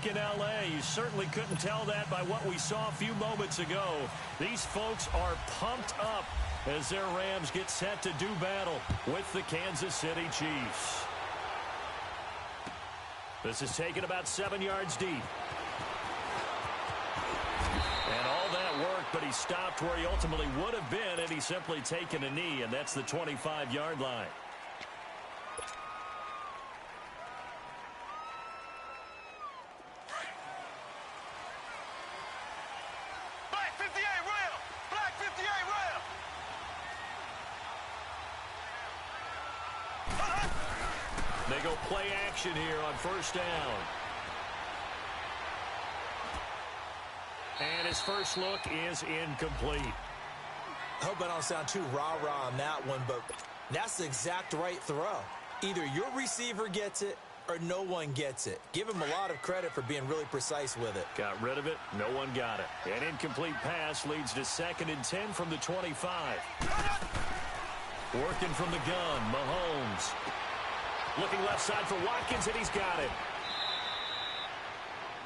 in L.A. You certainly couldn't tell that by what we saw a few moments ago. These folks are pumped up as their Rams get set to do battle with the Kansas City Chiefs. This is taken about 7 yards deep. And all that work, but he stopped where he ultimately would have been had he simply taken a knee, and that's the 25-yard line. Black 58 rail! Black 58 rail! They go play action here on first down. And his first look is incomplete. I hope I don't sound too rah-rah on that one, but that's the exact right throw. Either your receiver gets it or no one gets it. Give him a lot of credit for being really precise with it. Got rid of it. No one got it. An incomplete pass leads to 2nd and 10 from the 25. Working from the gun, Mahomes. Looking left side for Watkins, and he's got it.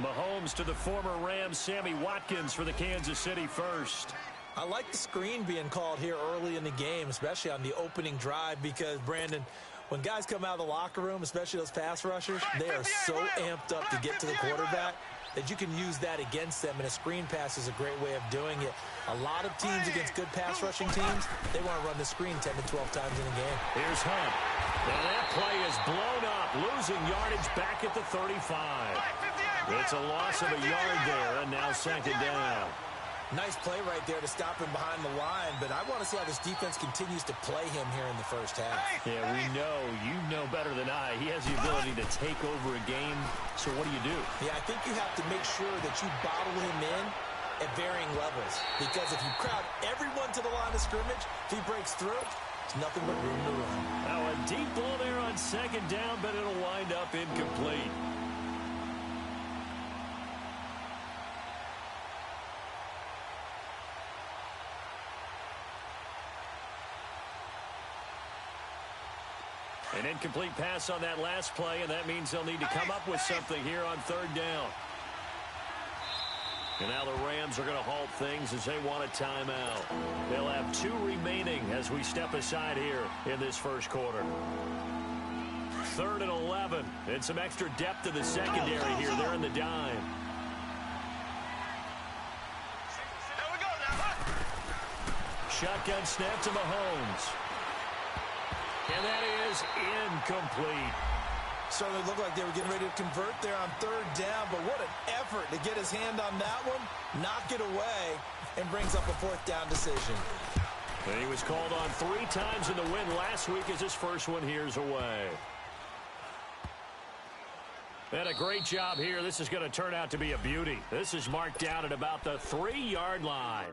Mahomes to the former Rams, Sammy Watkins, for the Kansas City first. I like the screen being called here early in the game, especially on the opening drive, because, Brandon, when guys come out of the locker room, especially those pass rushers, they are so amped up to get to the quarterback that you can use that against them, and a screen pass is a great way of doing it. A lot of teams against good pass rushing teams, they want to run the screen 10 to 12 times in a game. Here's Hunt. And that play is blown up, losing yardage back at the 35. It's a loss of a yard there, and now 2nd down. Nice play right there to stop him behind the line, but I want to see how this defense continues to play him here in the first half. Yeah, we know. You know better than I. He has the ability to take over a game, so what do? Yeah, I think you have to make sure that you bottle him in at varying levels, because if you crowd everyone to the line of scrimmage, if he breaks through, there's nothing but room to run. Now a deep ball there on 2nd down, but it'll wind up incomplete. An incomplete pass on that last play, and that means they'll need to come up with something here on 3rd down. And now the Rams are going to halt things as they want a timeout. They'll have 2 remaining as we step aside here in this first quarter. 3rd and 11. And some extra depth to the secondary here. They're in the dime. Shotgun snap to Mahomes. And that is incomplete. Certainly looked like they were getting ready to convert there on 3rd down, but what an effort to get his hand on that one, knock it away, and brings up a 4th down decision. And he was called on 3 times in the win last week as his first one here's away. And a great job here. This is going to turn out to be a beauty. This is marked down at about the 3-yard line.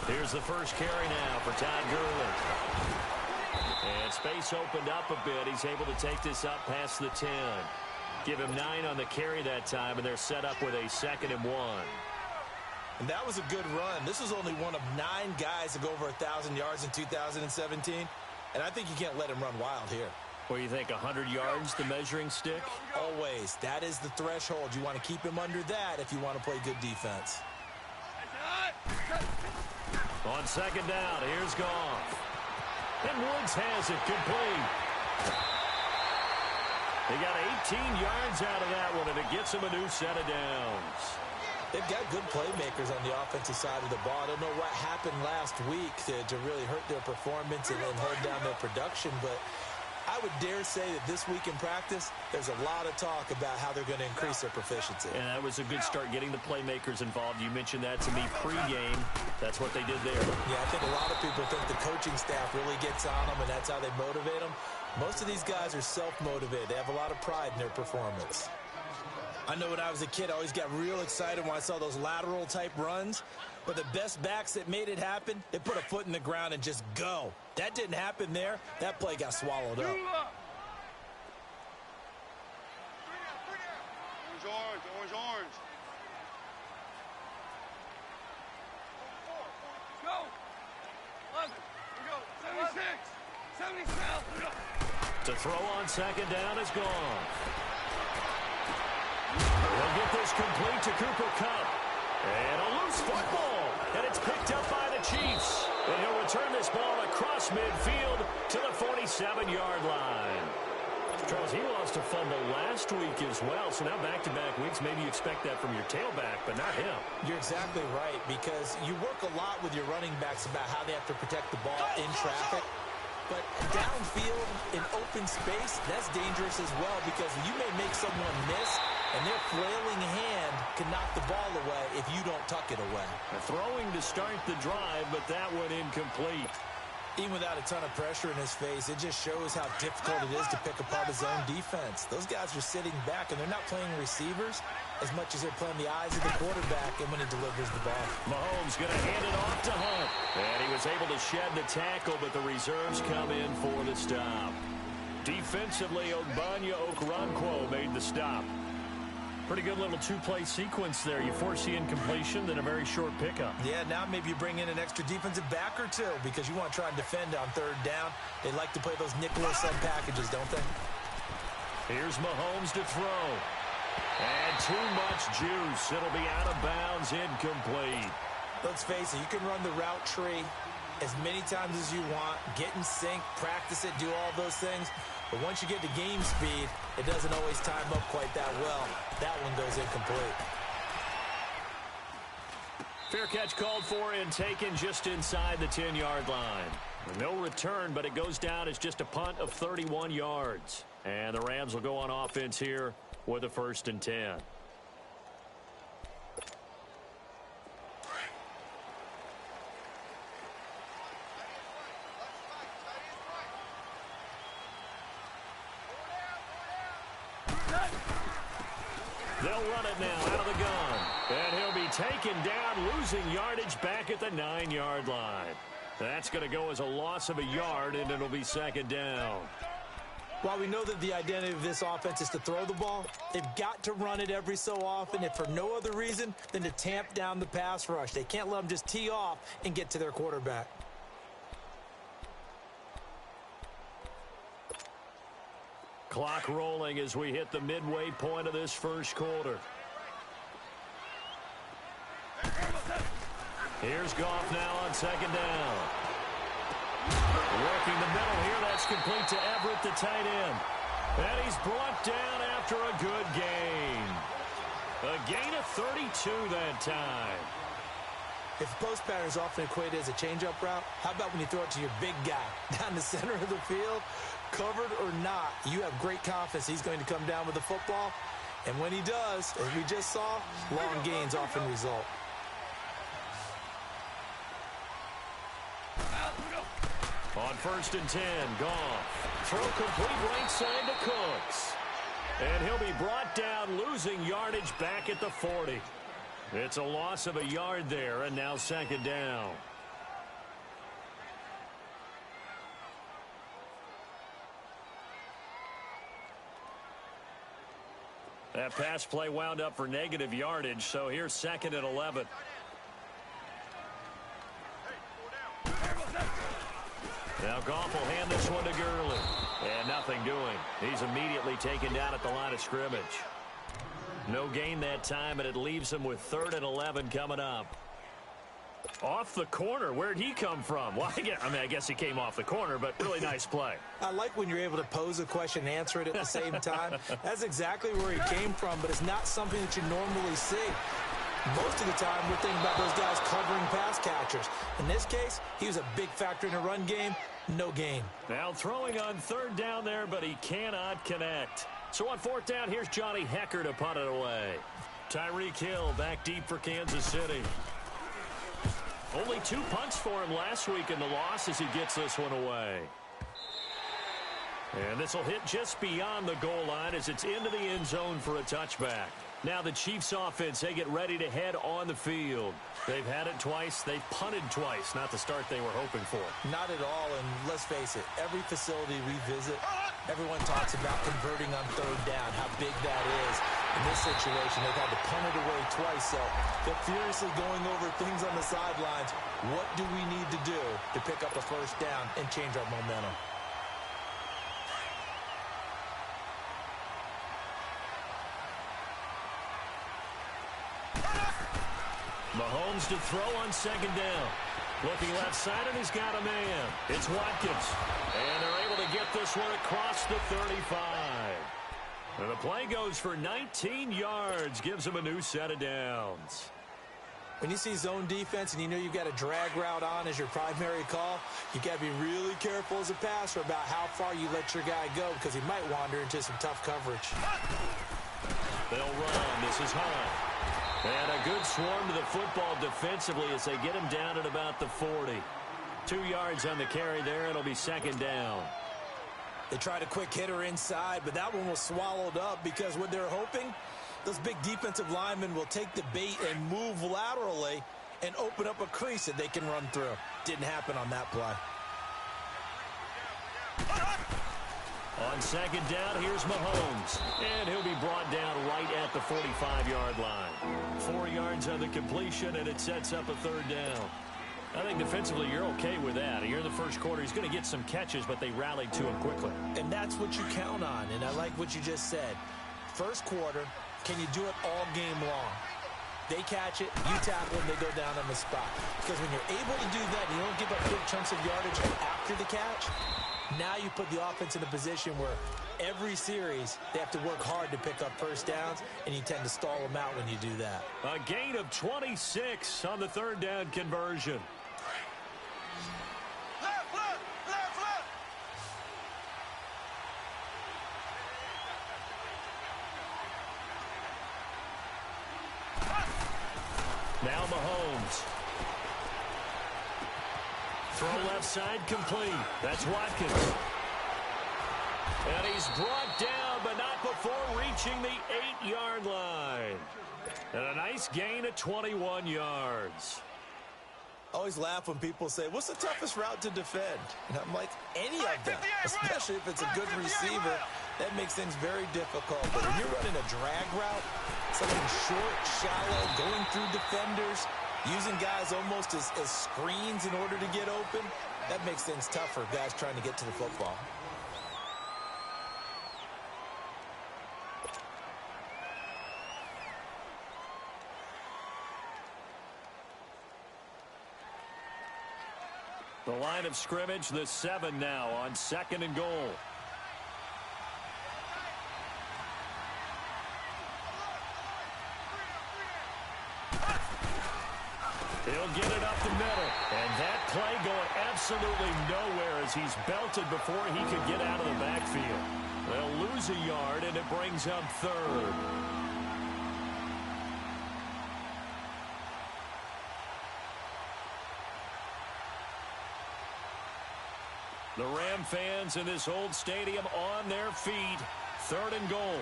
Here's the first carry now for Todd Gurley. And space opened up a bit. He's able to take this up past the 10. Give him 9 on the carry that time, and they're set up with a 2nd and 1. And that was a good run. This was only one of 9 guys to go over 1,000 yards in 2017. And I think you can't let him run wild here. What do you think, 100 yards, the measuring stick? Always. That is the threshold. You want to keep him under that if you want to play good defense. On 2nd down, here's Goff. And Woods has it complete. He got 18 yards out of that one, and it gets him a new set of downs. They've got good playmakers on the offensive side of the ball. I don't know what happened last week to really hurt their performance and hold down their production, but I would dare say that this week in practice, there's a lot of talk about how they're going to increase their proficiency. And that was a good start, getting the playmakers involved. You mentioned that to me pregame. That's what they did there. Yeah, I think a lot of people think the coaching staff really gets on them, and that's how they motivate them. Most of these guys are self-motivated. They have a lot of pride in their performance. I know when I was a kid, I always got real excited when I saw those lateral-type runs. But the best backs that made it happen, they put a foot in the ground and just go. That didn't happen there. That play got swallowed up. Orange, orange. Go. 11. We go. 76. 77. To throw on second down is gone. They'll get this complete to Cooper Kupp. And a loose football. And it's picked up by the Chiefs. And he'll return this ball across midfield to the 47-yard line. Charles, he lost a fumble last week as well. So now back-to-back weeks, maybe you expect that from your tailback, but not him. You're exactly right, because you work a lot with your running backs about how they have to protect the ball in traffic. But downfield in open space, that's dangerous as well, because you may make someone miss, and their flailing hand can knock the ball away if you don't tuck it away. Throwing to start the drive, but that one incomplete. Even without a ton of pressure in his face, it just shows how difficult it is to pick apart his own defense. Those guys are sitting back, and they're not playing receivers as much as they're playing the eyes of the quarterback and when he delivers the ball. Mahomes going to hand it off to Hunt. And he was able to shed the tackle, but the reserves come in for the stop. Defensively, Ogbanya Okoronkwo made the stop. Pretty good little two-play sequence there. You force the incompletion, then a very short pickup. Yeah, now maybe you bring in an extra defensive back or two because you want to try and defend on third down. They like to play those nickel or sub packages, don't they? Here's Mahomes to throw. And too much juice. It'll be out of bounds, incomplete. Let's face it, you can run the route tree as many times as you want, get in sync, practice it, do all those things. But once you get to game speed, it doesn't always time up quite that well. That one goes incomplete. Fair catch called for and taken just inside the 10-yard line. No return, but it goes down as just a punt of 31 yards. And the Rams will go on offense here with a 1st and 10. They'll run it now out of the gun. And he'll be taken down, losing yardage back at the 9-yard line. That's going to go as a loss of a yard, and it'll be 2nd down. While we know that the identity of this offense is to throw the ball, they've got to run it every so often, if for no other reason than to tamp down the pass rush. They can't let them just tee off and get to their quarterback. Clock rolling as we hit the midway point of this first quarter. Here's Goff now on 2nd down. Working the middle here. That's complete to Everett, the tight end. And he's brought down after a good gain. A gain of 32 that time. If the post pattern is often equated as a change-up route, how about when you throw it to your big guy down the center of the field? Covered or not, you have great confidence he's going to come down with the football. And when he does, as we just saw, long gains often result. On 1st and 10, Goff. Throw complete right side to Cooks. And he'll be brought down, losing yardage back at the 40. It's a loss of a yard there, and now 2nd down. That pass play wound up for negative yardage, so here's 2nd and 11. Now Goff will hand this one to Gurley. And nothing doing. He's immediately taken down at the line of scrimmage. No gain that time, and it leaves him with 3rd and 11 coming up. Off the corner. Where'd he come from? Well, I guess he came off the corner, but really nice play. I like when you're able to pose a question and answer it at the same time. That's exactly where he came from, but it's not something that you normally see. Most of the time, we're thinking about those guys covering pass catchers. In this case, he was a big factor in the run game. No gain. Now throwing on third down there, but he cannot connect. So on fourth down, here's Johnny Hecker to punt it away. Tyreek Hill back deep for Kansas City. Only 2 punts for him last week in the loss as he gets this one away. And this will hit just beyond the goal line as it's into the end zone for a touchback. Now the Chiefs offense, they get ready to head on the field. They've had it twice. They've punted twice. Not the start they were hoping for. Not at all, and let's face it, every facility we visit, everyone talks about converting on third down, how big that is. In this situation, they've had to punt it away twice, so they're furiously going over things on the sidelines. What do we need to do to pick up a first down and change our momentum? Mahomes to throw on second down. Looking left side, and he's got a man. It's Watkins. And they're able to get this one across the 35. And the play goes for 19 yards. Gives him a new set of downs. When you see zone defense and you know you've got a drag route on as your primary call, you've got to be really careful as a passer about how far you let your guy go because he might wander into some tough coverage. They'll run. This is Hunt. And a good swarm to the football defensively as they get him down at about the 40. 2 yards on the carry there. It'll be second down. They tried a quick hitter inside, but that one was swallowed up because what they're hoping, those big defensive linemen will take the bait and move laterally and open up a crease that they can run through. Didn't happen on that play. On second down, here's Mahomes. And he'll be brought down right at the 45-yard line. 4 yards on the completion, and it sets up a third down. I think defensively you're okay with that. Here in the first quarter, he's going to get some catches, but they rallied to him quickly. And that's what you count on, and I like what you just said. First quarter, can you do it all game long? They catch it, you tackle them, they go down on the spot. Because when you're able to do that, you don't give up big chunks of yardage after the catch. Now you put the offense in a position where every series they have to work hard to pick up first downs, and you tend to stall them out when you do that. A gain of 26 on the third down conversion. Left, left, left, left. Now Mahomes. Throw left side complete. That's Watkins. And he's brought down, but not before reaching the 8-yard line. And a nice gain of 21 yards. I always laugh when people say, what's the toughest route to defend? And I'm like, any of them, especially if it's a good receiver. That makes things very difficult. But when you're running a drag route, something short, shallow, going through defenders, using guys almost as screens in order to get open, that makes things tough for guys trying to get to the football. The line of scrimmage, the 7 now on second and goal. He'll get it up the middle. And that play going absolutely nowhere as he's belted before he could get out of the backfield. They'll lose a yard, and it brings up third. The Ram fans in this old stadium on their feet. Third and goal.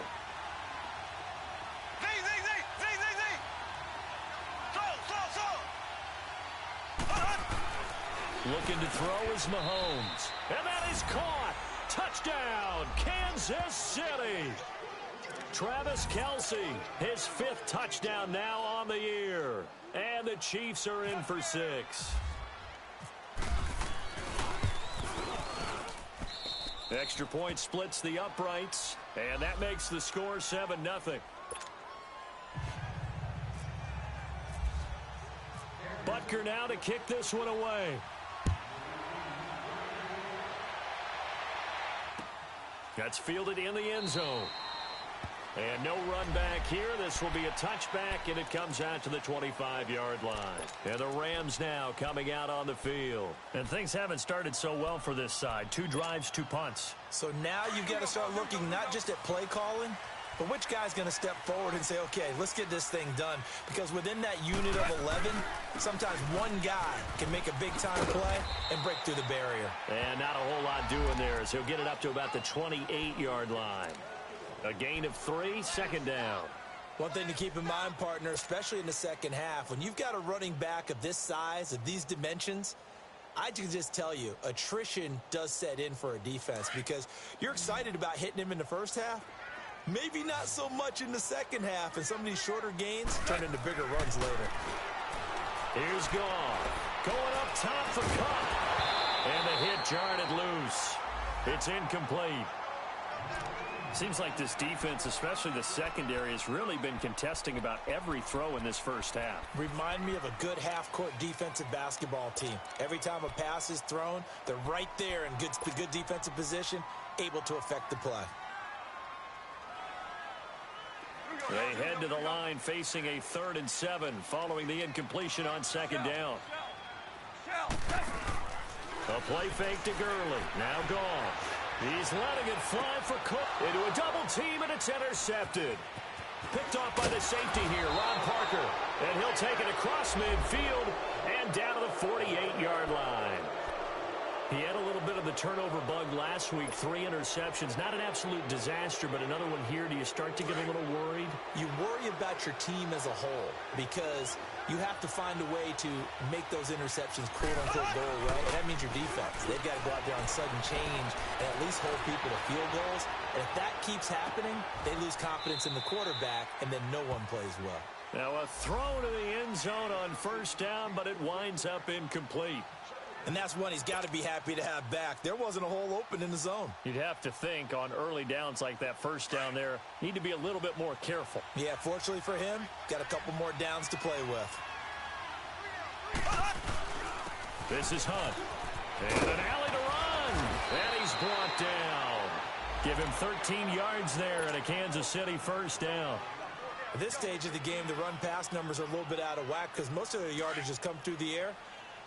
Z, Z, Z, Z, Z, Z. Slow. Looking to throw is Mahomes. And that is caught. Touchdown, Kansas City. Travis Kelce, his 5th touchdown now on the year. And the Chiefs are in for 6. Extra point splits the uprights, and that makes the score 7-0. Butker now to kick this one away. That's fielded in the end zone. And no run back here. This will be a touchback, and it comes out to the 25-yard line. And the Rams now coming out on the field. And things haven't started so well for this side. 2 drives, 2 punts. So now you've got to start looking not just at play calling, but which guy's going to step forward and say, okay, let's get this thing done. Because within that unit of 11, sometimes one guy can make a big-time play and break through the barrier. And not a whole lot doing there as he'll get it up to about the 28-yard line. A gain of 3, second down. One thing to keep in mind, partner, especially in the second half, when you've got a running back of this size, of these dimensions, I can just tell you, attrition does set in for a defense because you're excited about hitting him in the first half. Maybe not so much in the second half, and some of these shorter gains turn into bigger runs later. Here's Goff. Going up top for Cup. And the hit jarred it loose. It's incomplete. Seems like this defense, especially the secondary, has really been contesting about every throw in this first half. Remind me of a good half-court defensive basketball team. Every time a pass is thrown, they're right there in good defensive position, able to affect the play. They head to the line facing a 3rd and 7 following the incompletion on second down. A play fake to Gurley. Now Goff. He's letting it fly for Cook into a double team, and it's intercepted. Picked off by the safety here, Ron Parker. And he'll take it across midfield and down to the 48-yard line. He had a little bit of the turnover bug last week, 3 interceptions. Not an absolute disaster, but another one here. Do you start to get a little worried? You worry about your team as a whole because you have to find a way to make those interceptions quote-unquote go away. And that means your defense. They've got to go out there on sudden change and at least hold people to field goals. And if that keeps happening, they lose confidence in the quarterback, and then no one plays well. Now a throw to the end zone on first down, but it winds up incomplete. And that's one he's got to be happy to have back. There wasn't a hole open in the zone. You'd have to think on early downs like that first down there, need to be a little bit more careful. Yeah, fortunately for him, got a couple more downs to play with. This is Hunt. And an alley to run. And he's brought down. Give him 13 yards there and a Kansas City first down. At this stage of the game, the run-pass numbers are a little bit out of whack because most of their yardage has come through the air.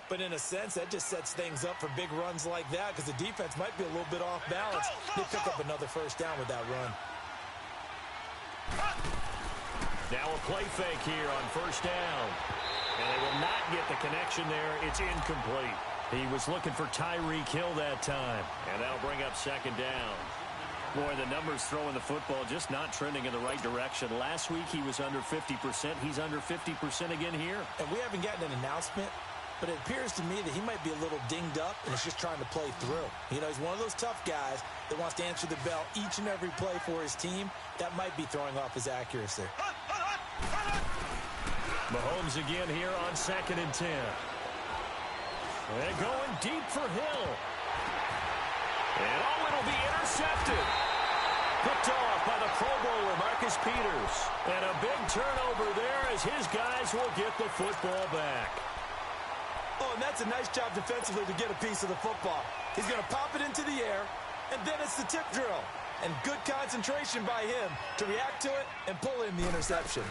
But in a sense, that just sets things up for big runs like that because the defense might be a little bit off balance. They pick up another first down with that run. Now a play fake here on first down. And they will not get the connection there. It's incomplete. He was looking for Tyreek Hill that time. And that'll bring up second down. Boy, the numbers throwing the football just not trending in the right direction. Last week he was under 50%. He's under 50% again here. And we haven't gotten an announcement, but it appears to me that he might be a little dinged up and is just trying to play through. You know, he's one of those tough guys that wants to answer the bell each and every play for his team. That might be throwing off his accuracy. Mahomes again here on 2nd and 10. They're going deep for Hill. And it'll be intercepted. Picked off by the Pro Bowler, Marcus Peters. And a big turnover there as his guys will get the football back. Oh, and that's a nice job defensively to get a piece of the football. He's going to pop it into the air, and then it's the tip drill. And good concentration by him to react to it and pull in the interception.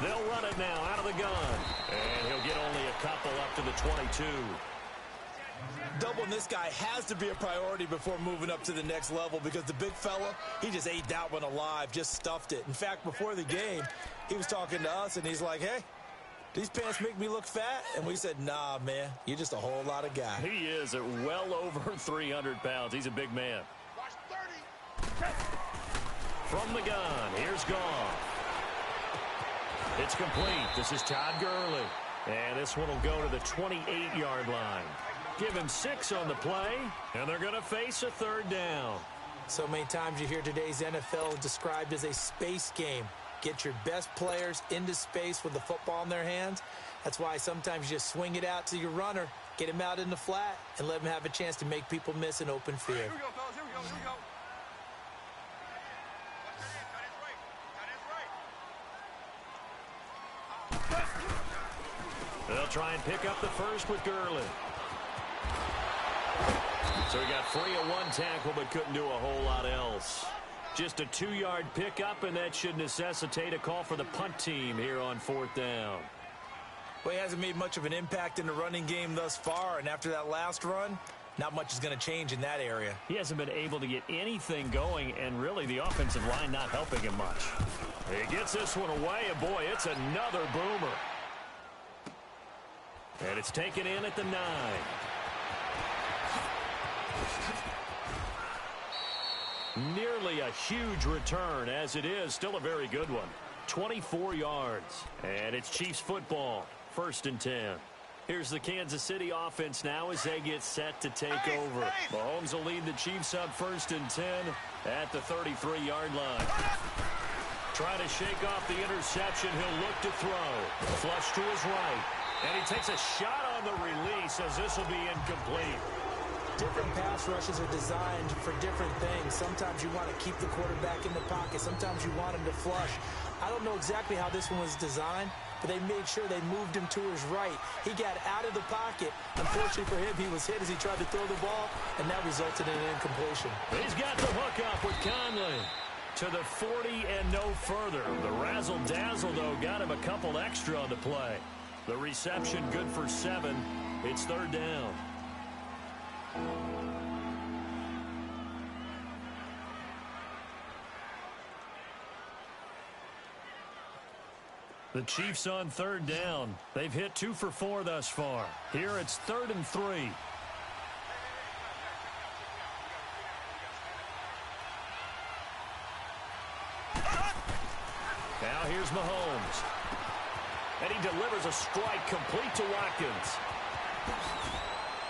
They'll run it now out of the gun. And he'll get only a couple up to the 22. Doubling this guy has to be a priority before moving up to the next level because the big fella, he just ate that one alive, just stuffed it. In fact, before the game, he was talking to us, and he's like, hey, these pants make me look fat? And we said, nah, man, you're just a whole lot of guy. He is at well over 300 pounds. He's a big man. From the gun, here's Goff. It's complete. This is Todd Gurley. And this one will go to the 28-yard line. Give him 6 on the play, and they're going to face a 3rd down. So many times you hear today's NFL described as a space game. Get your best players into space with the football in their hands. That's why sometimes you just swing it out to your runner, get him out in the flat, and let him have a chance to make people miss an open field. Here we go, fellas. Here we go. Here we go. They'll try and pick up the first with Gurley. So he got free of one tackle but couldn't do a whole lot else. Just a 2-yard pickup, and that should necessitate a call for the punt team here on 4th down. Well, he hasn't made much of an impact in the running game thus far, and after that last run, not much is going to change in that area. He hasn't been able to get anything going, and really the offensive line not helping him much. He gets this one away, and boy, it's another boomer. And it's taken in at the 9. Nearly a huge return, as it is. Still a very good one. 24 yards. And it's Chiefs football. 1st and 10. Here's the Kansas City offense now as they get set to take over. Mahomes will lead the Chiefs up 1st and 10 at the 33-yard line. Trying to shake off the interception. He'll look to throw. Flush to his right. And he takes a shot on the release as this will be incomplete. Different pass rushes are designed for different things. Sometimes you want to keep the quarterback in the pocket. Sometimes you want him to flush. I don't know exactly how this one was designed, but they made sure they moved him to his right. He got out of the pocket. Unfortunately for him, he was hit as he tried to throw the ball, and that resulted in an incompletion. He's got the hook up with Conley to the 40 and no further. The razzle-dazzle, though, got him a couple extra on the play. The reception good for 7. It's 3rd down. The Chiefs on 3rd down. They've hit 2 for 4 thus far. Here it's 3rd and 3. Now here's Mahomes. And he delivers a strike complete to Watkins.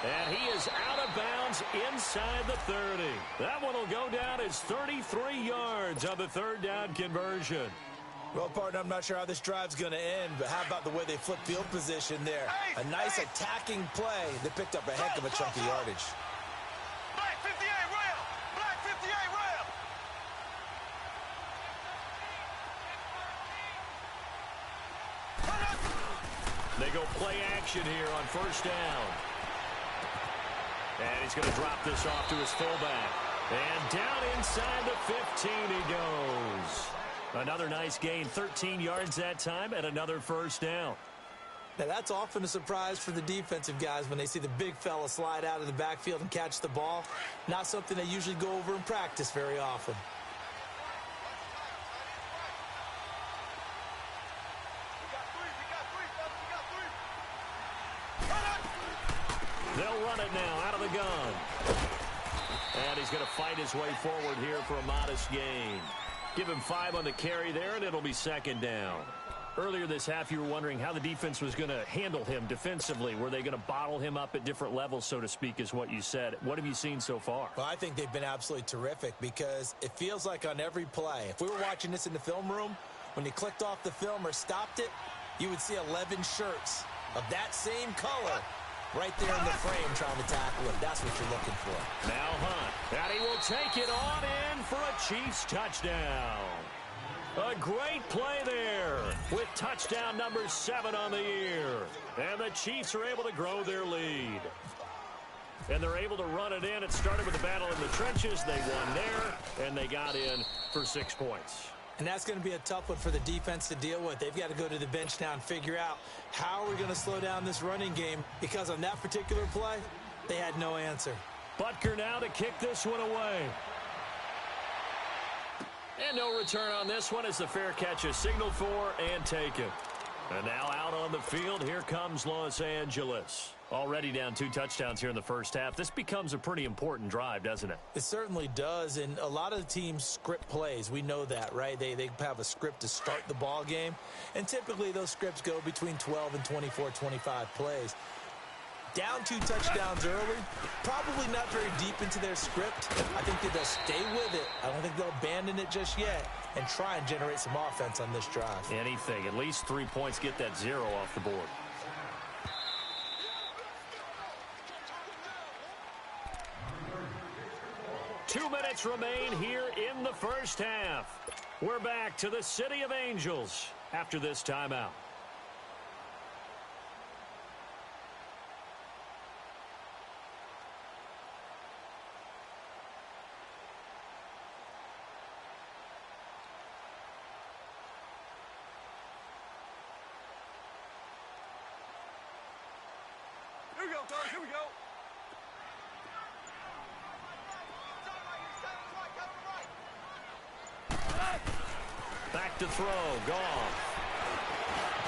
And he is out of bounds inside the 30. That one will go down as 33 yards on the 3rd down conversion. Well, partner, I'm not sure how this drive's going to end, but how about the way they flip field position there? A nice attacking play that picked up a heck of a chunk of yardage. Black 58 rail! Black 58 rail! They go play action here on 1st down. And he's going to drop this off to his fullback. And down inside the 15 he goes. Another nice gain, 13 yards that time, and another 1st down. Now, that's often a surprise for the defensive guys when they see the big fella slide out of the backfield and catch the ball. Not something they usually go over in practice very often. They'll run it now out of the gun. And he's going to fight his way forward here for a modest gain. Give him 5 on the carry there, and it'll be 2nd down. Earlier this half, you were wondering how the defense was going to handle him defensively. Were they going to bottle him up at different levels, so to speak, is what you said. What have you seen so far? Well, I think they've been absolutely terrific because it feels like on every play, if we were watching this in the film room, when you clicked off the film or stopped it, you would see 11 shirts of that same color right there in the frame trying to tackle him. That's what you're looking for. Now Hunt. And he will take it on in for a Chiefs touchdown. A great play there with touchdown number 7 on the year. And the Chiefs are able to grow their lead. And they're able to run it in. It started with a battle in the trenches. They won there, and they got in for 6 points. And that's going to be a tough one for the defense to deal with. They've got to go to the bench now and figure out how are we going to slow down this running game, because on that particular play, they had no answer. Butker now to kick this one away. And no return on this one as the fair catch is signaled for and taken. And now out on the field, here comes Los Angeles. Already down 2 touchdowns here in the first half. This becomes a pretty important drive, doesn't it? It certainly does, and a lot of the teams script plays. We know that, right? They have a script to start the ball game, and typically those scripts go between 12 and 24, 25 plays. Down 2 touchdowns early, probably not very deep into their script. I think that they'll stay with it. I don't think they'll abandon it just yet and try and generate some offense on this drive. Anything, at least 3 points, get that 0 off the board. Two minutes remain here in the first half. We're back to the City of Angels after this timeout. go, fellas. Here we go. Back to throw. Goff.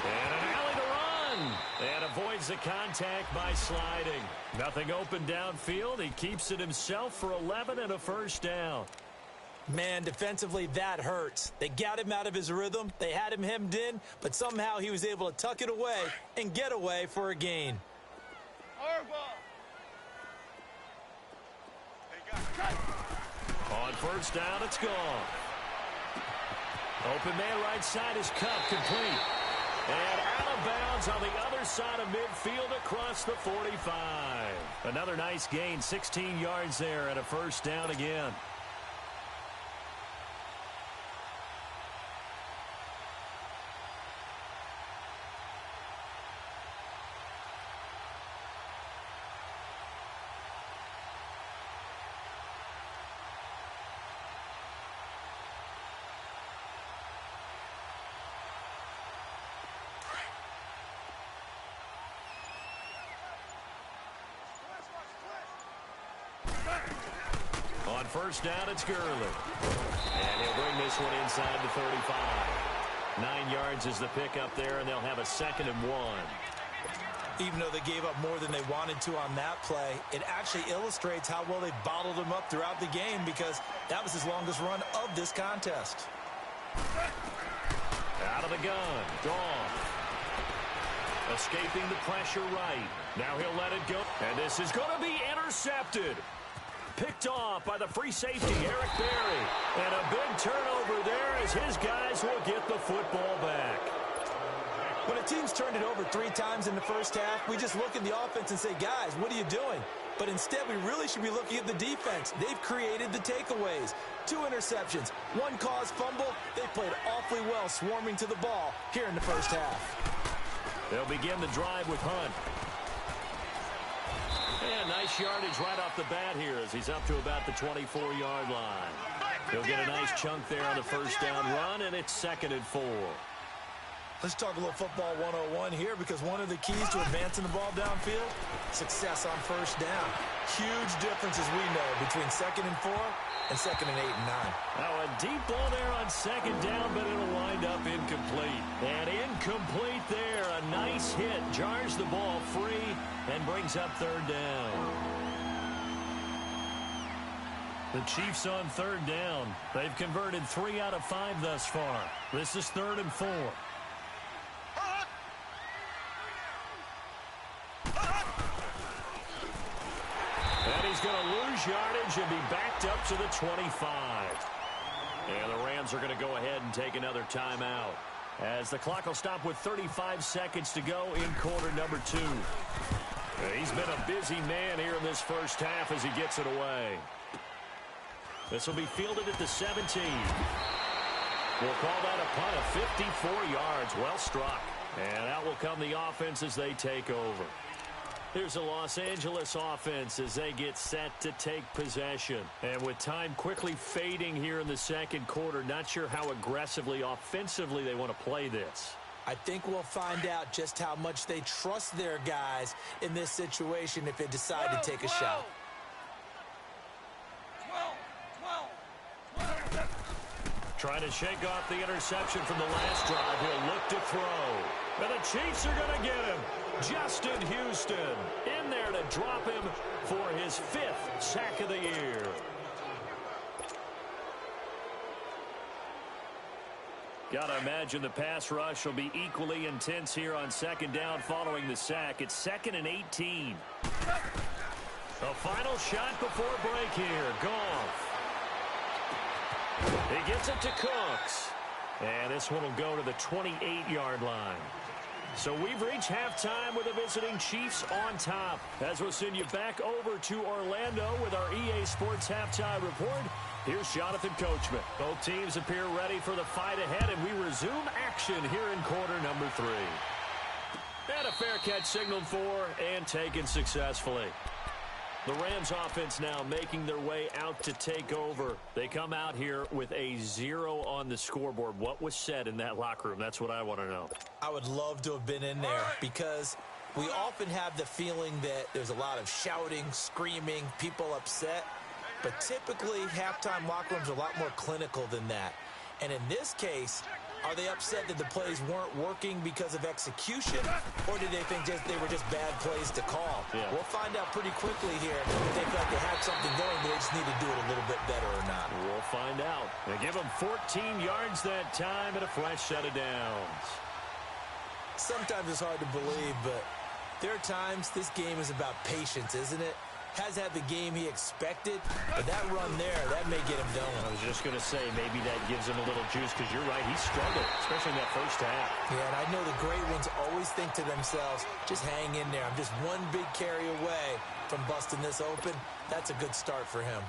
And an alley to run. And avoids the contact by sliding. Nothing open downfield. He keeps it himself for 11 and a first down. Man, defensively, that hurts. They got him out of his rhythm. They had him hemmed in, but somehow he was able to tuck it away and get away for a gain. On first down, it's gone. Open man right side is Cup, complete. And out of bounds on the other side of midfield across the 45. Another nice gain, 16 yards there and a first down again. On first down, it's Gurley. And he'll bring this one inside the 35. 9 yards is the pickup there, and they'll have a 2nd and 1. Even though they gave up more than they wanted to on that play, it actually illustrates how well they bottled him up throughout the game because that was his longest run of this contest. Out of the gun. Goff. Escaping the pressure right. Now he'll let it go. And this is going to be intercepted. Picked off by the free safety, Eric Berry. And a big turnover there as his guys will get the football back. When a team's turned it over 3 times in the first half, we just look at the offense and say, guys, what are you doing? But instead, we really should be looking at the defense. They've created the takeaways. 2 interceptions, 1 caused fumble. They played awfully well swarming to the ball here in the first half. They'll begin the drive with Hunt. And nice yardage right off the bat here as he's up to about the 24-yard line. He'll get a nice chunk there on the first down run, and it's 2nd and 4. Let's talk a little football 101 here because one of the keys to advancing the ball downfield, success on first down. Huge difference, as we know, between 2nd and 4 and 2nd and 8 and 9. Now a deep ball there on 2nd down, but it'll wind up incomplete. And incomplete there. A nice hit. Jars the ball free and brings up 3rd down. The Chiefs on 3rd down. They've converted 3 out of 5 thus far. This is 3rd and 4. And he's going to lose yardage and be backed up to the 25. And the Rams are going to go ahead and take another timeout as the clock will stop with 35 seconds to go in quarter number 2. He's been a busy man here in this first half as he gets it away. This will be fielded at the 17. We'll call that a punt of 54 yards. Well struck. And out will come the offense as they take over. Here's the Los Angeles offense as they get set to take possession. And with time quickly fading here in the 2nd quarter, not sure how aggressively, offensively they want to play this. I think we'll find out just how much they trust their guys in this situation if they decide to take a shot. Trying to shake off the interception from the last drive. He'll look to throw. And the Chiefs are going to get him. Justin Houston in there to drop him for his 5th sack of the year. Gotta imagine the pass rush will be equally intense here on 2nd down following the sack. It's 2nd and 18. A final shot before break here. Goff. He gets it to Cooks. And this one will go to the 28-yard line. So we've reached halftime with the visiting Chiefs on top. As we'll send you back over to Orlando with our EA Sports Halftime Report. Here's Jonathan Coachman. Both teams appear ready for the fight ahead, and we resume action here in quarter number 3. And a fair catch signaled for and taken successfully. The Rams offense now making their way out to take over. They come out here with a 0 on the scoreboard. What was said in that locker room? That's what I want to know. I would love to have been in there because We often have the feeling that there's a lot of shouting, screaming, people upset. But typically, halftime locker rooms are a lot more clinical than that. And in this case, are they upset that the plays weren't working because of execution, or did they think they were just bad plays to call? Yeah. We'll find out pretty quickly here if they feel like they had something going, but they just need to do it a little bit better or not. We'll find out. They give them 14 yards that time and a fresh set of downs. Sometimes it's hard to believe, but there are times this game is about patience, isn't it? Has had the game he expected, but that run there, that may get him done. I was just going to say, maybe that gives him a little juice, because you're right, he struggled, especially in that first half. Yeah, and I know the great ones always think to themselves, just hang in there. I'm just one big carry away from busting this open. That's a good start for him.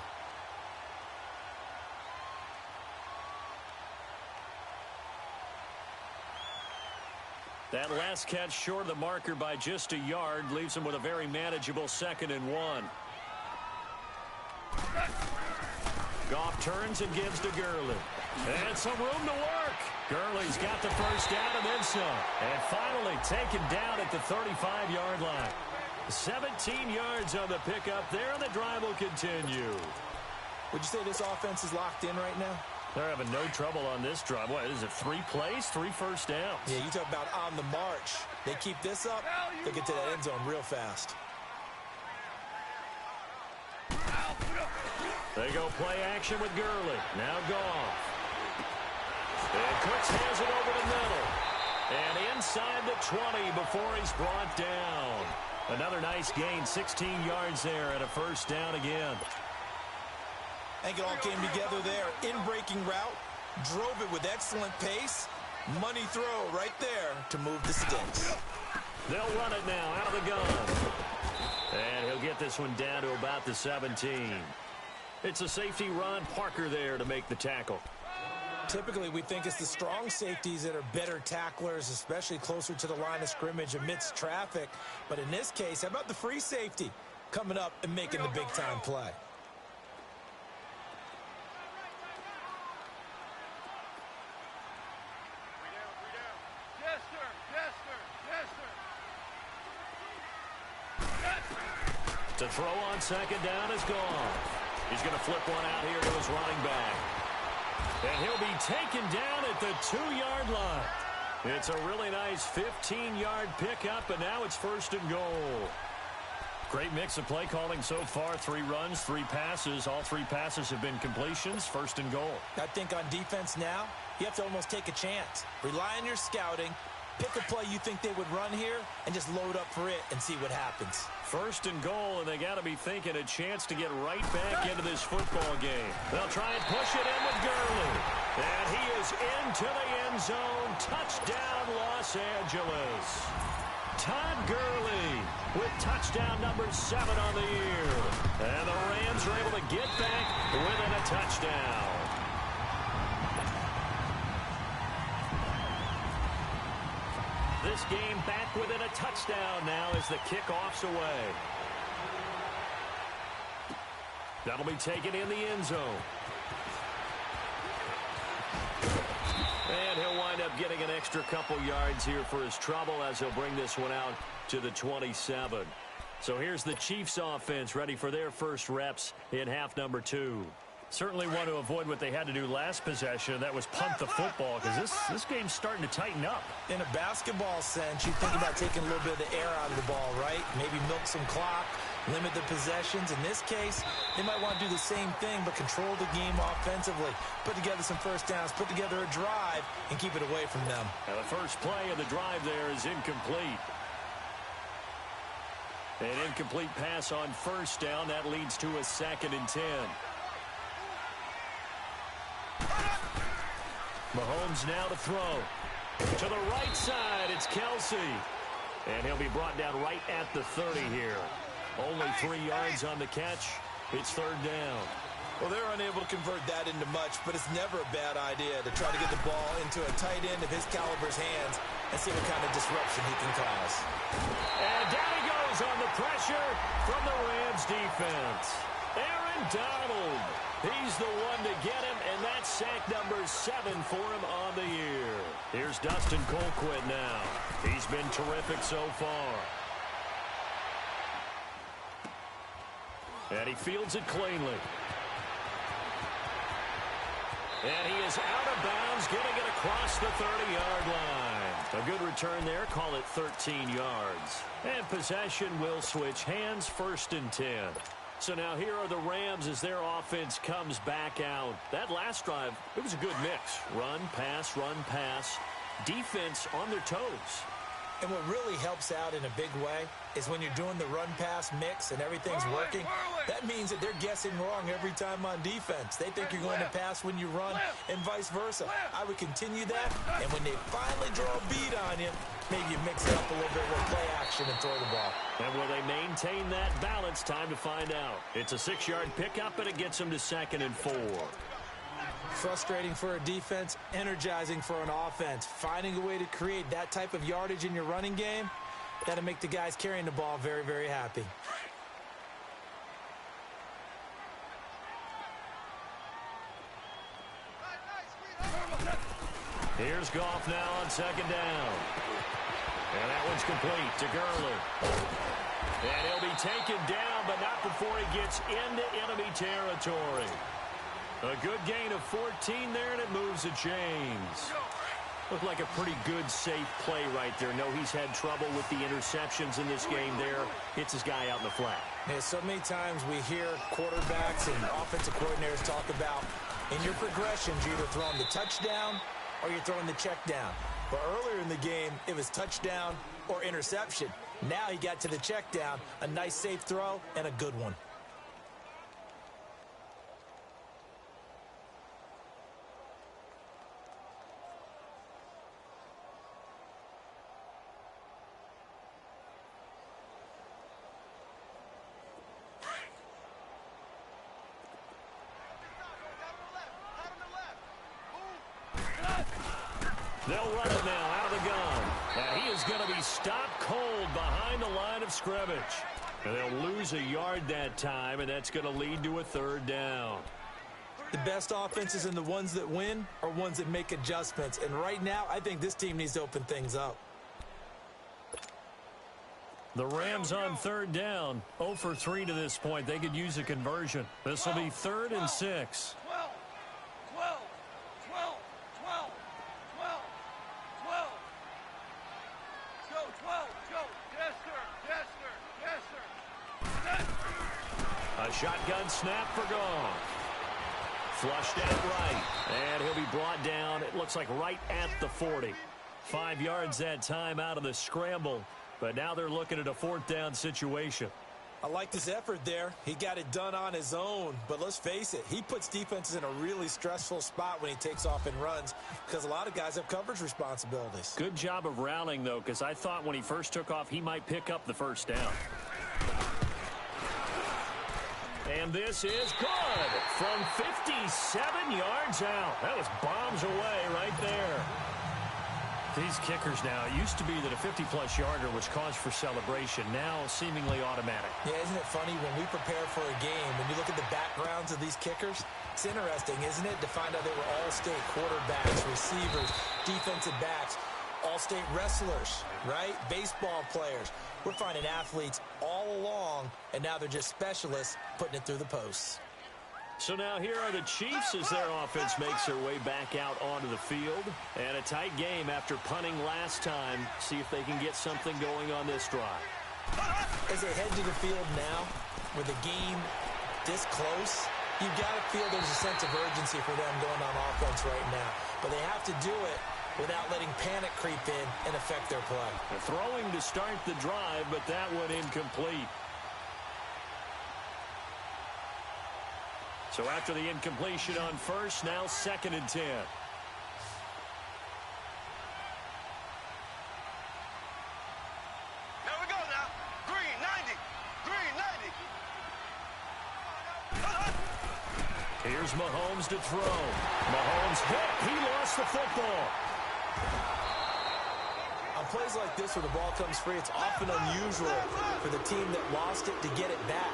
That last catch short of the marker by just a yard leaves him with a very manageable 2nd and 1. Goff turns and gives to Gurley. And some room to work. Gurley's got the first down and then some. And finally taken down at the 35-yard line. 17 yards on the pickup there, and the drive will continue. Would you say this offense is locked in right now? They're having no trouble on this drive. What is it, 3 plays, 3 first downs? Yeah, you talk about on the march. They keep this up, they get to that end zone real fast. They go play action with Gurley. Now Goff. And Cooks has it over the middle. And inside the 20 before he's brought down. Another nice gain, 16 yards there and a first down again. I think it all came together there. In-breaking route, drove it with excellent pace. Money throw right there to move the sticks. They'll run it now out of the gun. And he'll get this one down to about the 17. It's a safety, Ron Parker, there to make the tackle. Typically, we think it's the strong safeties that are better tacklers, especially closer to the line of scrimmage amidst traffic. But in this case, how about the free safety coming up and making the big-time play? To throw on 2nd down is gone. He's going to flip one out here to his running back. And he'll be taken down at the 2-yard line. It's a really nice 15-yard pickup, and now it's 1st and goal. Great mix of play calling so far. 3 runs, 3 passes. All 3 passes have been completions. 1st and goal. I think on defense now, you have to almost take a chance. Rely on your scouting. Pick a play you think they would run here and just load up for it and see what happens. 1st and goal, and they got to be thinking a chance to get right back into this football game. They'll try and push it in with Gurley. And he is into the end zone. Touchdown, Los Angeles. Todd Gurley with touchdown number 7 on the year. And the Rams are able to get back within a touchdown. This game back within a touchdown now as the kickoff's away. That'll be taken in the end zone. And he'll wind up getting an extra couple yards here for his trouble as he'll bring this one out to the 27. So here's the Chiefs offense ready for their first reps in half number 2. Certainly want to avoid what they had to do last possession. That was punt the football, because this game's starting to tighten up. In a basketball sense, you think about taking a little bit of the air out of the ball, right? Maybe milk some clock, limit the possessions. In this case, they might want to do the same thing, but control the game offensively. Put together some first downs, put together a drive, and keep it away from them. Now the first play of the drive there is incomplete. An incomplete pass on first down. That leads to a 2nd and 10. Mahomes now to throw. To the right side, it's Kelsey. And he'll be brought down right at the 30 here. Only 3 yards on the catch. It's 3rd down. Well, they're unable to convert that into much, but it's never a bad idea to try to get the ball into a tight end of his caliber's hands and see what kind of disruption he can cause. And down he goes on the pressure from the Rams defense. Aaron Donald. He's the one to get him, and that's sack number 7 for him on the year. Here's Dustin Colquitt now. He's been terrific so far. And he fields it cleanly. And he is out of bounds, getting it across the 30-yard line. A good return there. Call it 13 yards. And possession will switch hands, 1st and 10. So now here are the Rams as their offense comes back out. That last drive, it was a good mix. Run, pass, defense on their toes. And what really helps out in a big way is when you're doing the run-pass mix and everything's working, that means that they're guessing wrong every time on defense. They think you're going to pass when you run and vice versa. I would continue that, and when they finally draw a beat on you, maybe you mix it up a little bit with play action and throw the ball. And will they maintain that balance? Time to find out. It's a 6-yard pickup, and it gets them to 2nd and 4. Frustrating for a defense, energizing for an offense. Finding a way to create that type of yardage in your running game, that'll make the guys carrying the ball very, very happy. Here's Goff now on 2nd down. And that one's complete to Gurley. And he'll be taken down, but not before he gets into enemy territory. A good gain of 14 there, and it moves the chains. Looked like a pretty good, safe play right there. No, he's had trouble with the interceptions in this game there. Hits his guy out in the flat. Yeah, so many times we hear quarterbacks and offensive coordinators talk about in your progressions, you're either throwing the touchdown or you're throwing the check down. But earlier in the game, it was touchdown or interception. Now he got to the check down, a nice safe throw, and a good one. They'll run it now out of the gun. And he is going to be stopped cold behind the line of scrimmage. And they'll lose a yard that time, and that's going to lead to a 3rd down. The best offenses and the ones that win are ones that make adjustments. And right now, I think this team needs to open things up. The Rams on 3rd down, 0 for 3 to this point. They could use a conversion. This will be 3rd and 6. 12. A shotgun snap for Goff. Flushed out right, and he'll be brought down, it looks like right at the 40. 5 yards that time out of the scramble, but now they're looking at a 4th down situation. I like this effort there. He got it done on his own, but let's face it, he puts defenses in a really stressful spot when he takes off and runs because a lot of guys have coverage responsibilities. Good job of rallying, though, because I thought when he first took off, he might pick up the 1st down. And this is good from 57 yards out. That was bombs away right there. These kickers now, it used to be that a 50-plus yarder was cause for celebration. Now seemingly automatic. Yeah, isn't it funny when we prepare for a game, when you look at the backgrounds of these kickers, it's interesting, isn't it, to find out they were all-state quarterbacks, receivers, defensive backs, all-state wrestlers, right? Baseball players. We're finding athletes all along, and now they're just specialists putting it through the posts. So now here are the Chiefs as their offense makes their way back out onto the field. And a tight game after punting last time. See if they can get something going on this drive. As they head to the field now, with the game this close, you've got to feel there's a sense of urgency for them going on offense right now. But they have to do it without letting panic creep in and affect their play. They're throwing to start the drive, but that one incomplete. So after the incompletion on 1st, now 2nd and 10. Here we go now. Green 90. Green 90. Here's Mahomes to throw. Mahomes hit. He lost the football. On plays like this where the ball comes free, it's often unusual for the team that lost it to get it back.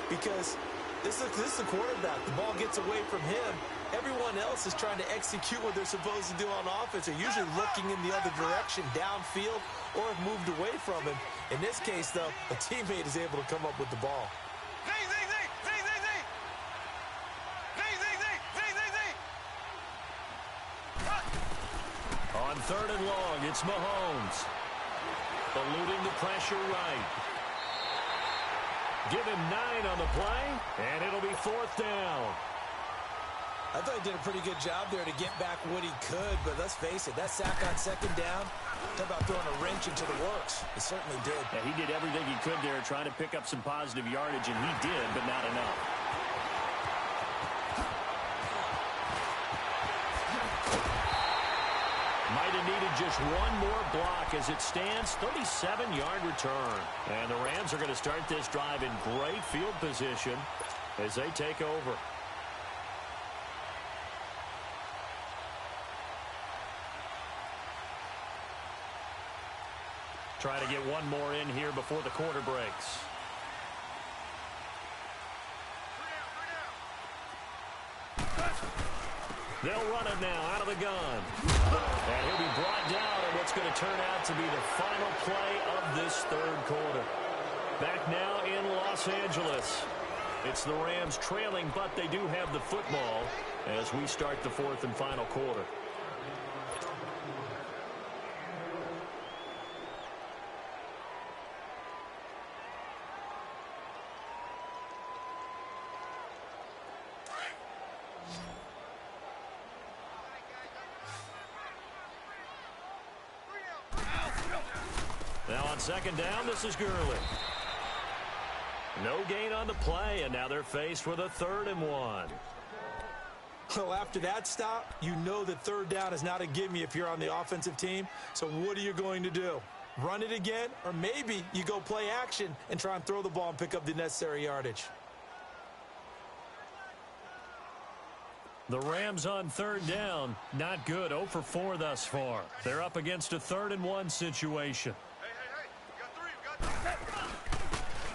Because this is the quarterback. The ball gets away from him. Everyone else is trying to execute what they're supposed to do on offense. They're usually looking in the other direction, downfield, or have moved away from him. In this case, though, a teammate is able to come up with the ball. Z, Z, Z, Z. On 3rd and long, it's Mahomes. Eluding the pressure right. Give him 9 on the play, and it'll be 4th down. I thought he did a pretty good job there to get back what he could, but let's face it, that sack on 2nd down, talk about throwing a wrench into the works. It certainly did. Yeah, he did everything he could there trying to pick up some positive yardage, and he did, but not enough. Might have needed just one more block as it stands, 37-yard return. And the Rams are going to start this drive in great field position as they take over. Try to get one more in here before the quarter breaks. They'll run it now out of the gun. And he'll be brought down in what's going to turn out to be the final play of this 3rd quarter. Back now in Los Angeles. It's the Rams trailing, but they do have the football as we start the 4th and final quarter. Now on 2nd down, this is Gurley. No gain on the play, and now they're faced with a 3rd and 1. So after that stop, you know that 3rd down is not a gimme if you're on the offensive team. So what are you going to do? Run it again? Or maybe you go play action and try and throw the ball and pick up the necessary yardage. The Rams on 3rd down, not good. 0 for 4 thus far. They're up against a 3rd and 1 situation.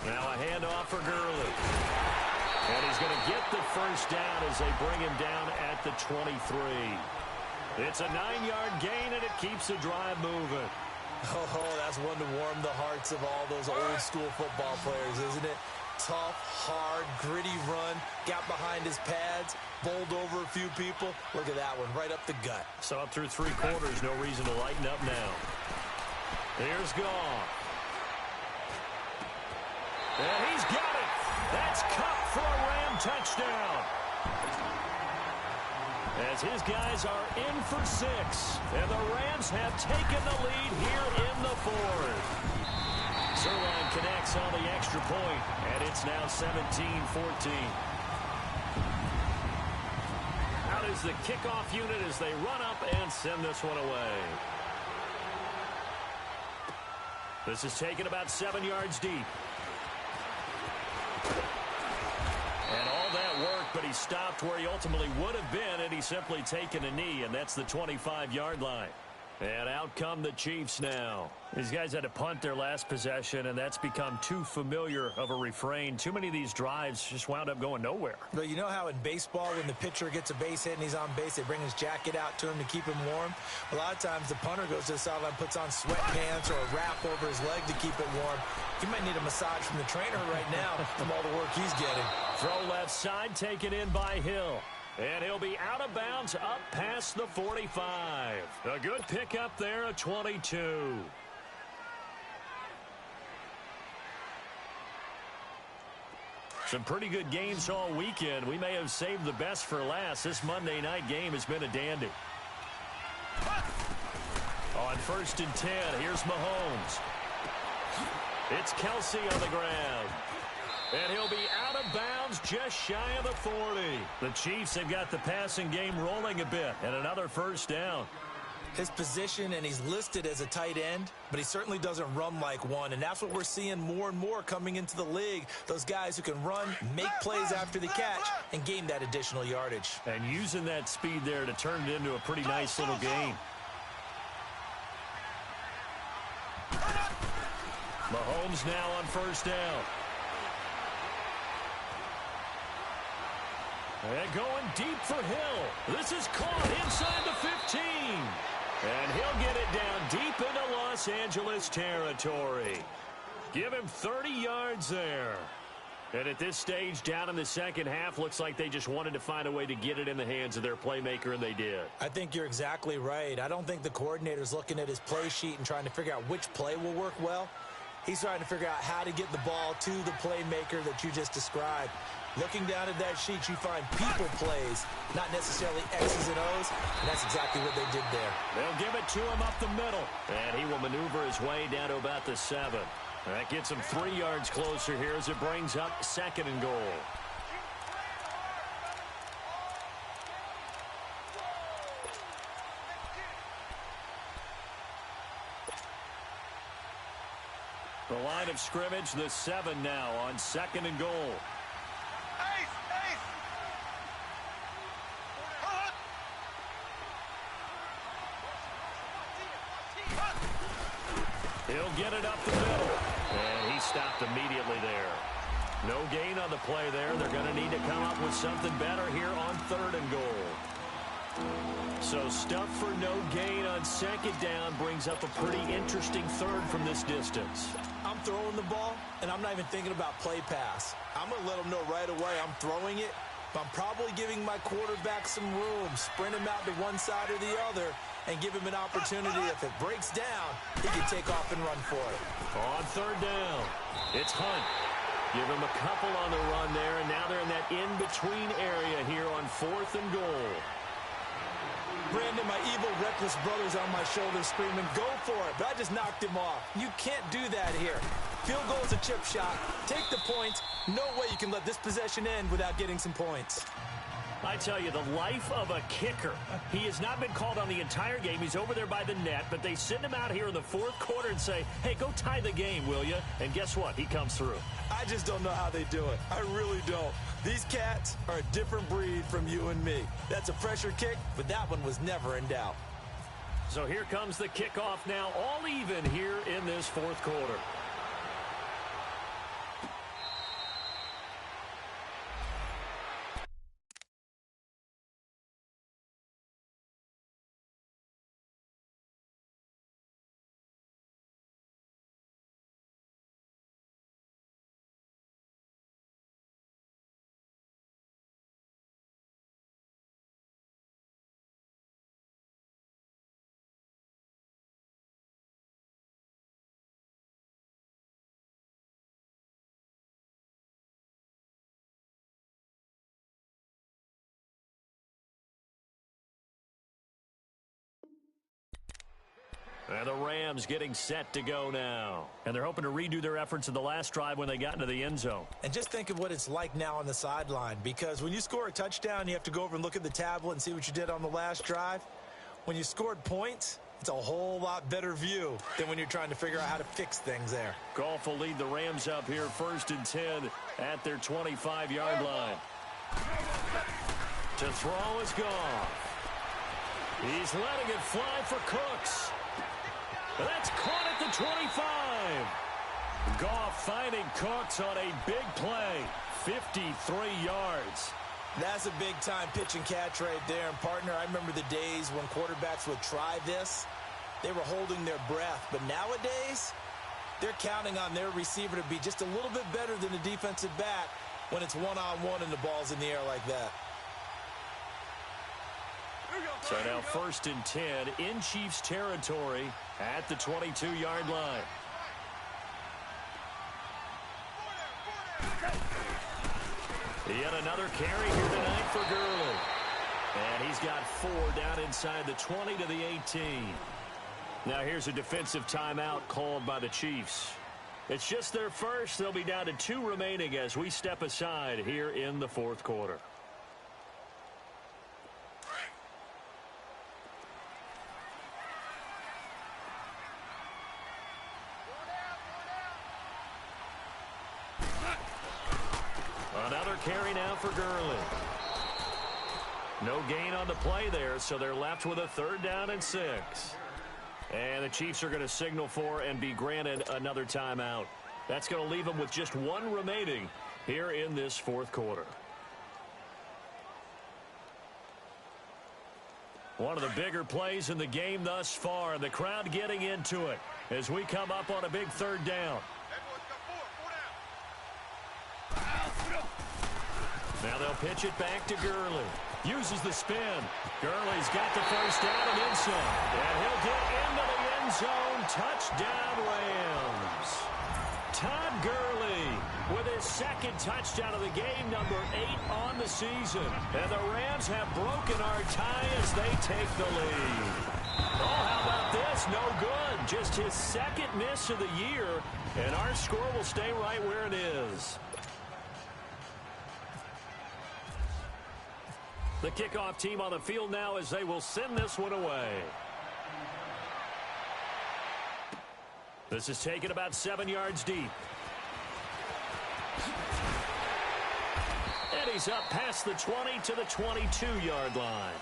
Now a handoff for Gurley. And he's going to get the 1st down as they bring him down at the 23. It's a 9-yard gain, and it keeps the drive moving. Oh, that's one to warm the hearts of all those old-school football players, isn't it? Tough, hard, gritty run, got behind his pads, bowled over a few people. Look at that one, right up the gut. So up through 3 quarters, no reason to lighten up now. Here's Goff. And he's got it. That's Cup for a Ram touchdown. As his guys are in for 6. And the Rams have taken the lead here in the 4th. Zerline connects on the extra point, and it's now 17-14. Out is the kickoff unit as they run up and send this one away. This is taken about 7 yards deep. And all that work, but he stopped where he ultimately would have been, and he's simply taken a knee, and that's the 25-yard line. And out come the Chiefs now. These guys had to punt their last possession, and that's become too familiar of a refrain. Too many of these drives just wound up going nowhere. But you know how in baseball, when the pitcher gets a base hit and he's on base, they bring his jacket out to him to keep him warm? A lot of times the punter goes to the sideline, puts on sweatpants or a wrap over his leg to keep it warm. He might need a massage from the trainer right now from all the work he's getting. Throw left side, taken in by Hill. And he'll be out of bounds up past the 45. A good pickup there, a 22. Some pretty good games all weekend. We may have saved the best for last. This Monday night game has been a dandy. On 1st and 10, here's Mahomes. It's Kelsey on the ground. And he'll be out of bounds just shy of the 40. The Chiefs have got the passing game rolling a bit, and another 1st down. His position, and he's listed as a tight end, but he certainly doesn't run like one, and that's what we're seeing more and more coming into the league. Those guys who can run, make plays after the catch, and gain that additional yardage. And using that speed there to turn it into a pretty nice little gain. Mahomes now on 1st down. And going deep for Hill. This is caught inside the 15. And he'll get it down deep into Los Angeles territory. Give him 30 yards there. And at this stage, down in the second half, looks like they just wanted to find a way to get it in the hands of their playmaker, and they did. I think you're exactly right. I don't think the coordinator's looking at his play sheet and trying to figure out which play will work well. He's trying to figure out how to get the ball to the playmaker that you just described. Looking down at that sheet, you find people plays, not necessarily X's and O's, and that's exactly what they did there. They'll give it to him up the middle, and he will maneuver his way down to about the 7. That gets him 3 yards closer here as it brings up 2nd and goal. The line of scrimmage, the 7 now on 2nd and goal. He'll get it up the middle, and he stopped immediately there. No gain on the play there. They're going to need to come up with something better here on 3rd and goal. So stuff for no gain on 2nd down brings up a pretty interesting 3rd from this distance. I'm throwing the ball, and I'm not even thinking about play pass. I'm going to let them know right away I'm throwing it, but I'm probably giving my quarterback some room, sprint him out to one side or the other, and give him an opportunity. If it breaks down, he can take off and run for it. On 3rd down, it's Hunt. Give him a couple on the run there, and now they're in that in-between area here on 4th and goal. Brandon, my evil, reckless brother's on my shoulder screaming, go for it, but I just knocked him off. You can't do that here. Field goal's a chip shot. Take the points. No way you can let this possession end without getting some points. I tell you, the life of a kicker. He has not been called on the entire game. He's over there by the net, but they send him out here in the 4th quarter and say, hey, go tie the game, will you? And guess what? He comes through. I just don't know how they do it. I really don't. These cats are a different breed from you and me. That's a pressure kick, but that one was never in doubt. So here comes the kickoff now, all even here in this 4th quarter. And the Rams getting set to go now. And they're hoping to redo their efforts in the last drive when they got into the end zone. And just think of what it's like now on the sideline, because when you score a touchdown, you have to go over and look at the tablet and see what you did on the last drive. When you scored points, it's a whole lot better view than when you're trying to figure out how to fix things there. Goff will lead the Rams up here 1st and 10 at their 25-yard line. To throw is Goff. He's letting it fly for Cooks. That's caught at the 25. Goff finding Cooks on a big play. 53 yards. That's a big-time pitch and catch right there. And, partner, I remember the days when quarterbacks would try this. They were holding their breath. But nowadays, they're counting on their receiver to be just a little bit better than the defensive back when it's one-on-one and the ball's in the air like that. So now 1st and 10 in Chiefs territory at the 22-yard line. Yet another carry here tonight for Gurley. And he's got 4 down inside the 20 to the 18. Now here's a defensive timeout called by the Chiefs. It's just their first. They'll be down to 2 remaining as we step aside here in the 4th quarter. Another carry now for Gurley. No gain on the play there, so they're left with a 3rd down and 6. And the Chiefs are going to signal for and be granted another timeout. That's going to leave them with just 1 remaining here in this 4th quarter. One of the bigger plays in the game thus far. The crowd getting into it as we come up on a big 3rd down. Now they'll pitch it back to Gurley. Uses the spin. Gurley's got the first down and then some. And he'll get into the end zone. Touchdown, Rams. Todd Gurley with his second touchdown of the game, number 8 on the season. And the Rams have broken our tie as they take the lead. Oh, how about this? No good. Just his second miss of the year. And our score will stay right where it is. The kickoff team on the field now as they will send this one away. This is taken about 7 yards deep. And he's up past the 20 to the 22-yard line.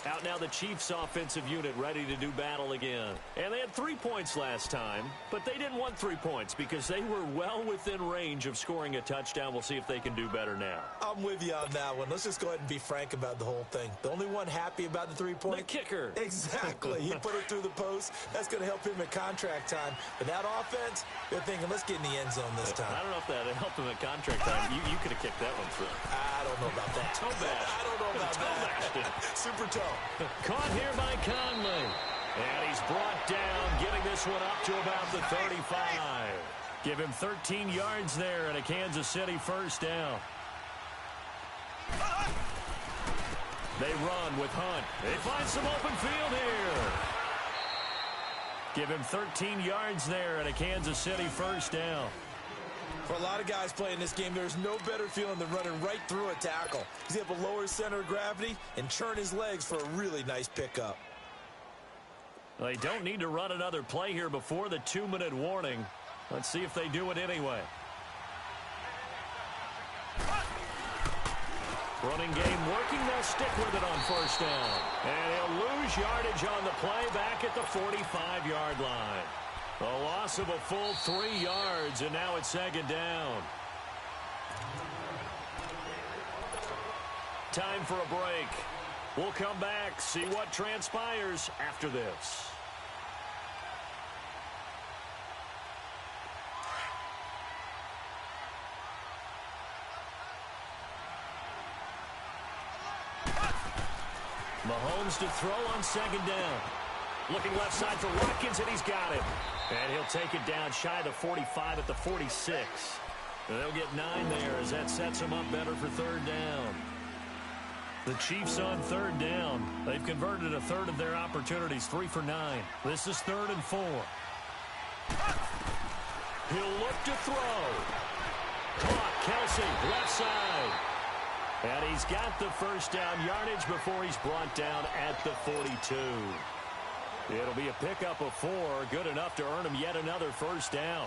Out now the Chiefs offensive unit ready to do battle again. And they had 3 points last time, but they didn't want 3 points because they were well within range of scoring a touchdown. We'll see if they can do better now. I'm with you on that one. Let's just go ahead and be frank about the whole thing. The only one happy about the 3-point? The kicker. Exactly. He put it through the post. That's going to help him at contract time. But that offense, they're thinking, let's get in the end zone this time. I don't know if that helped him at contract time. You could have kicked that one through. I don't know about that. Toe bash. I don't know about that. Super toe. Caught here by Conley. And he's brought down, getting this one up to about the 35. Give him 13 yards there and a Kansas City first down. They run with Hunt. They find some open field here. Give him 13 yards there and a Kansas City first down. For a lot of guys playing this game, there's no better feeling than running right through a tackle. He's able to lower his center of gravity and churn his legs for a really nice pickup. They don't need to run another play here before the 2-minute warning. Let's see if they do it anyway. Running game working. They'll stick with it on first down. And he'll lose yardage on the play back at the 45-yard line. A loss of a full 3 yards, and now it's second down. Time for a break. We'll come back, see what transpires after this. Mahomes to throw on second down. Looking left side for Watkins, and he's got it. And he'll take it down shy of the 45 at the 46. And they'll get 9 there as that sets them up better for third down. The Chiefs on third down. They've converted a third of their opportunities, 3 for 9. This is 3rd and 4. He'll look to throw. Caught, Kelsey, left side. And he's got the first down yardage before he's brought down at the 42. It'll be a pickup of 4, good enough to earn him yet another first down.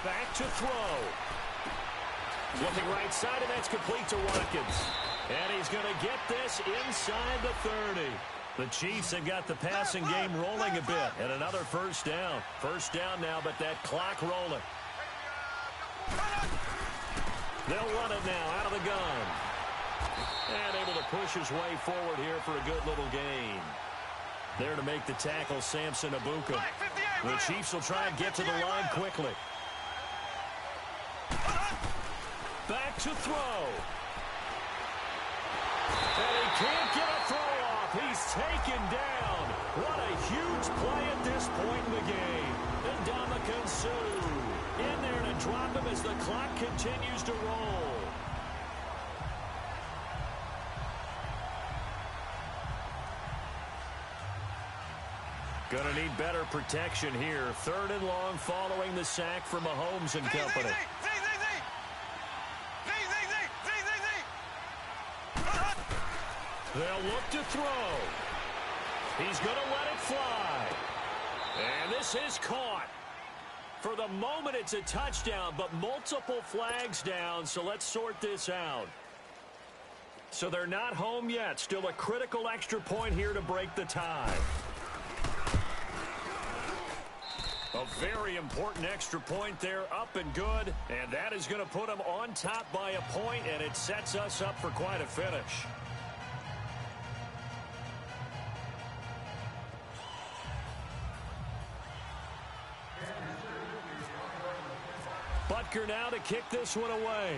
Back to throw. Looking right side, and that's complete to Watkins. And he's going to get this inside the 30. The Chiefs have got the passing game rolling a bit. And another first down. First down now, but that clock rolling. They'll run it now out of the gun. And able to push his way forward here for a good little gain. There to make the tackle, Samson Abuka. The Chiefs will try and get to the line quickly. Back to throw. And he can't get a throw off. He's taken down. What a huge play at this point in the game. And Ndamukong Suh in there to drop him as the clock continues to roll. Gonna need better protection here. 3rd and long following the sack from Mahomes and company. They'll look to throw. He's going to let it fly. And this is caught. For the moment, it's a touchdown, but multiple flags down, so let's sort this out. So they're not home yet. Still a critical extra point here to break the tie. A very important extra point there, up and good. And that is going to put them on top by a point, and it sets us up for quite a finish. Butker now to kick this one away.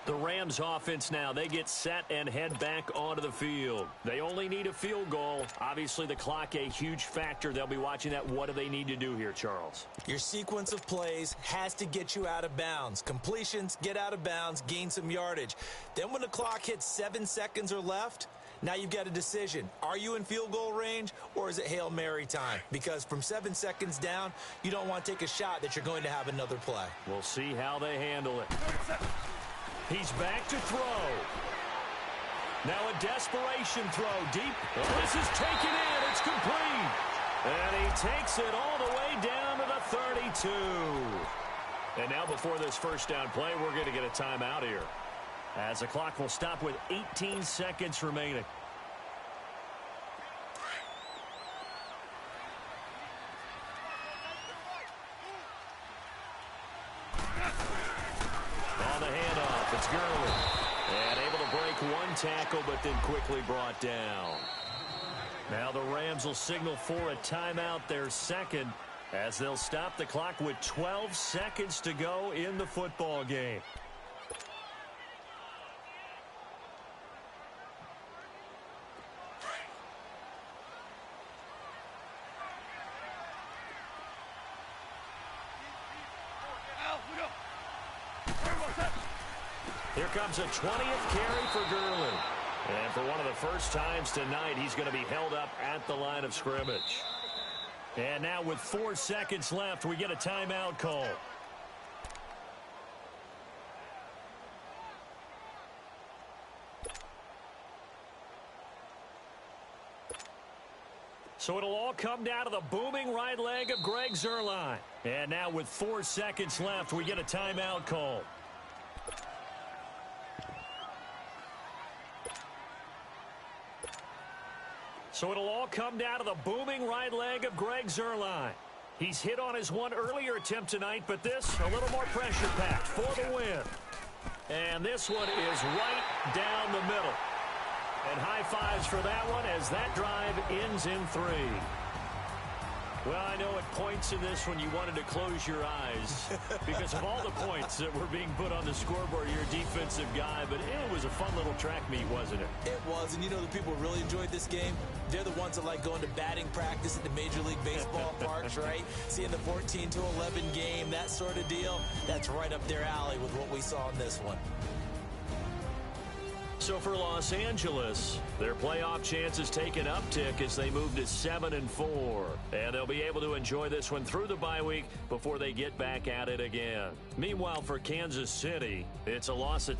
The Rams offense now, they get set and head back onto the field. They only need a field goal. Obviously, the clock a huge factor. They'll be watching that. What do they need to do here, Charles? Your sequence of plays has to get you out of bounds. Completions, get out of bounds, gain some yardage. Then when the clock hits 7 seconds or left, now you've got a decision. Are you in field goal range or is it Hail Mary time? Because from 7 seconds down, you don't want to take a shot that you're going to have another play. We'll see how they handle it. He's back to throw. Now a desperation throw deep. Oh, this is taken in. It's complete. And he takes it all the way down to the 32. And now before this first down play, we're going to get a timeout here, as the clock will stop with 18 seconds remaining. On the handoff, it's Gurley. And able to break one tackle, but then quickly brought down. Now the Rams will signal for a timeout, their second, as they'll stop the clock with 12 seconds to go in the football game. Here comes a 20th carry for Gurley. And for one of the first times tonight, he's going to be held up at the line of scrimmage. And now with 4 seconds left, we get a timeout call. So it'll all come down to the booming right leg of Greg Zuerlein. And now with 4 seconds left, we get a timeout call. So it'll all come down to the booming right leg of Greg Zuerlein. He's hit on his one earlier attempt tonight, but this a little more pressure-packed for the win. And this one is right down the middle. And high fives for that one as that drive ends in 3. Well, I know at points in this one you wanted to close your eyes because of all the points that were being put on the scoreboard. You're a defensive guy, but it was a fun little track meet, wasn't it? It was, and you know the people who really enjoyed this game? They're the ones that like going to batting practice at the Major League Baseball parks, right? Seeing the 14-11 game, that sort of deal. That's right up their alley with what we saw in this one. So for Los Angeles, their playoff chances take an uptick as they move to 7-4. And they'll be able to enjoy this one through the bye week before they get back at it again. Meanwhile, for Kansas City, it's a loss at